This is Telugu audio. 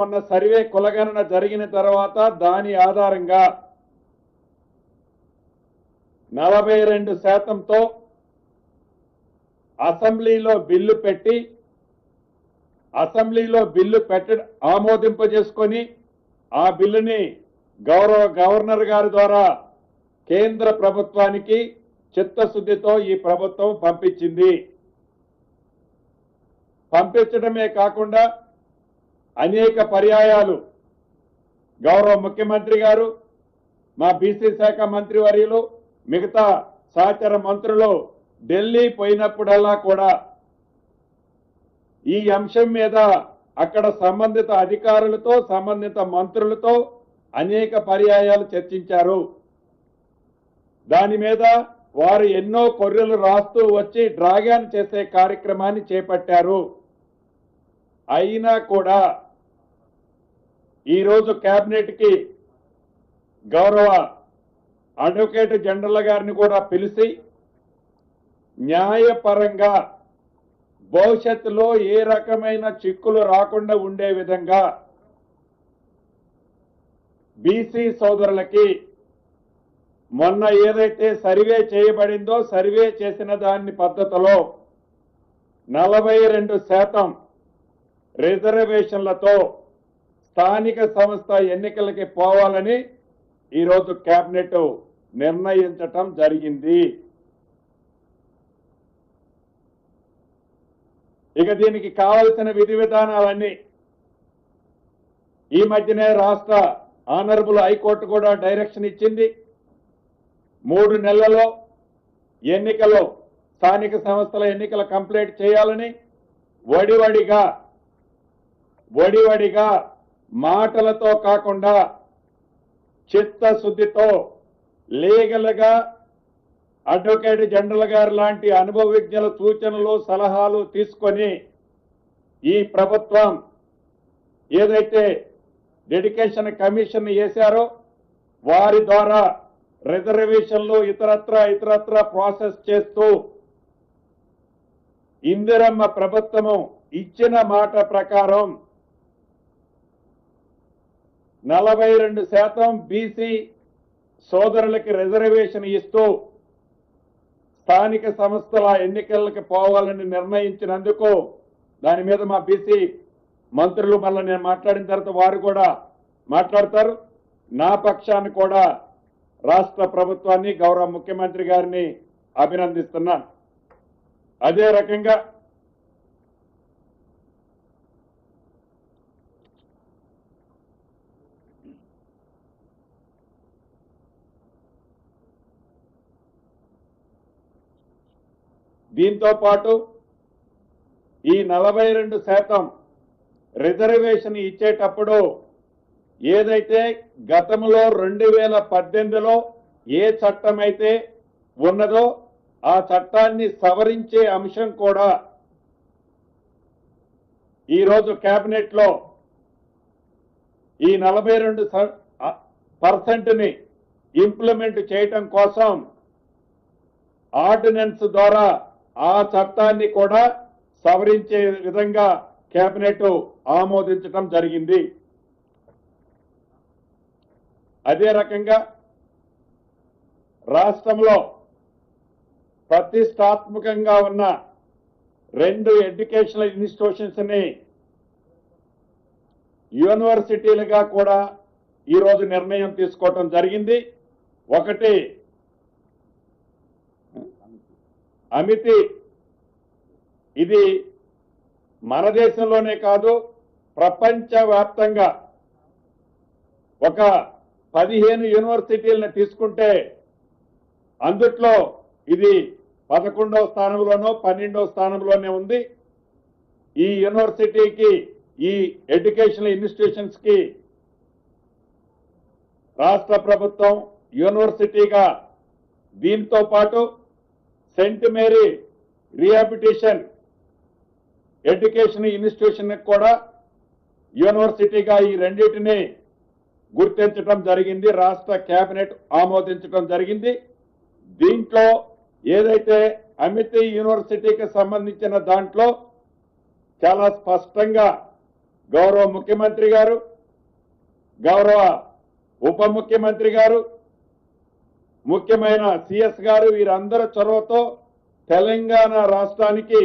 మొన్న సర్వే కులగణన జరిగిన తర్వాత దాని ఆధారంగా 42%తో అసెంబ్లీలో బిల్లు ఆమోదింపజేసుకొని ఆ బిల్లుని గవర్నర్ గారి ద్వారా కేంద్ర ప్రభుత్వానికి చిత్తశుద్ధితో ఈ ప్రభుత్వం పంపించింది. పంపించడమే కాకుండా అనేక పర్యాయాలు గౌరవ ముఖ్యమంత్రి గారు, మా బీసీ శాఖ మంత్రి వర్యులు, మిగతా సహచర మంత్రులు ఢిల్లీ పోయినప్పుడల్లా కూడా ఈ అంశం మీద అక్కడ సంబంధిత అధికారులతో, సంబంధిత మంత్రులతో అనేక పర్యాయాలు చర్చించారు. దాని మీద వారు ఎన్నో కొర్రెలు రాస్తూ వచ్చి డ్రాగన్ చేసే కార్యక్రమాన్ని చేపట్టారు. అయినా కూడా ఈరోజు కేబినెట్ కి గౌరవ అడ్వకేట్ జనరల్ గారిని కూడా పిలిచి న్యాయపరంగా భవిష్యత్తులో ఏ రకమైన చిక్కులు రాకుండా ఉండే విధంగా బీసీ సోదరులకి మొన్న ఏదైతే సర్వే చేయబడిందో సర్వే చేసిన దాని పద్ధతిలో 42% రిజర్వేషన్లతో స్థానిక సంస్థ ఎన్నికలకి పోవాలని ఈరోజు కేబినెట్ నిర్ణయించటం జరిగింది. ఇక దీనికి కావలసిన విధి విధానాలన్నీ ఈ మధ్యనే రాష్ట్ర ఆనరబుల్ హైకోర్టు కూడా డైరెక్షన్ ఇచ్చింది. 3 నెలల్లో ఎన్నికలు, స్థానిక సంస్థల ఎన్నికలు కంప్లీట్ చేయాలని వడివడిగా మాటలతో కాకుండా చిత్తశుద్ధితో లీగల్ గా అడ్వకేట్ జనరల్ గారు లాంటి అనుభవజ్ఞుల సూచనలు, సలహాలు తీసుకొని ఈ ప్రభుత్వం ఏదైతే డెడికేషన్ కమిషన్ వేశారో వారి ద్వారా రిజర్వేషన్లు ఇతరత్ర ప్రాసెస్ చేస్తూ ఇందిరమ్మ ప్రభుత్వము ఇచ్చిన మాట ప్రకారం 42% బీసీ సోదరులకి రిజర్వేషన్ ఇస్తూ స్థానిక సంస్థల ఎన్నికలకు పోవాలని నిర్ణయించినందుకు దాని మీద మా బీసీ మంత్రులు మళ్ళీ నేను మాట్లాడిన తర్వాత వారు కూడా మాట్లాడతారు. నా పక్షాన్ని కూడా రాష్ట్ర ప్రభుత్వాన్ని, గౌరవ ముఖ్యమంత్రి గారిని అభినందిస్తున్నాను. అదే రకంగా దీంతో పాటు ఈ 42% రిజర్వేషన్ ఇచ్చేటప్పుడు ఏదైతే గతంలో 2018లో ఏ చట్టం అయితే ఉన్నదో ఆ చట్టాన్ని సవరించే అంశం కూడా ఈరోజు కేబినెట్ లో ఈ 42%ని ఇంప్లిమెంట్ చేయటం కోసం ఆర్డినెన్స్ ద్వారా ఆ చట్టాన్ని కూడా సవరించే విధంగా కేబినెట్ ఆమోదించడం జరిగింది. అదే రకంగా రాష్ట్రంలో ప్రతిష్టాత్మకంగా ఉన్న 2 ఎడ్యుకేషనల్ ఇన్స్టిట్యూషన్స్ ని యూనివర్సిటీలుగా కూడా ఈరోజు నిర్ణయం తీసుకోవటం జరిగింది. ఒకటి అమితి, ఇది మన దేశంలోనే కాదు ప్రపంచవ్యాప్తంగా ఒక 15 యూనివర్సిటీలను తీసుకుంటే అందుట్లో ఇది 11వ స్థానంలోనో 12వ స్థానంలోనే ఉంది. ఈ యూనివర్సిటీకి, ఈ ఎడ్యుకేషనల్ ఇన్స్టిట్యూషన్స్ కి రాష్ట్ర ప్రభుత్వం యూనివర్సిటీగా, దీంతో పాటు Saint Mary rehabilitation education institution కూడా యూనివర్సిటీగా ఈ రెండింటిని గుర్తించడం జరిగింది. రాష్ట్ర కేబినెట్ ఆమోదించడం జరిగింది. దీంట్లో ఏదైతే అమితి యూనివర్సిటీకి సంబంధించిన దాంట్లో చాలా స్పష్టంగా గౌరవ ముఖ్యమంత్రి గారు, గౌరవ ఉప ముఖ్యమంత్రి గారు, ముఖ్యమైన సిఎస్ గారు వీరందరి చొరవతో తెలంగాణ రాష్ట్రానికి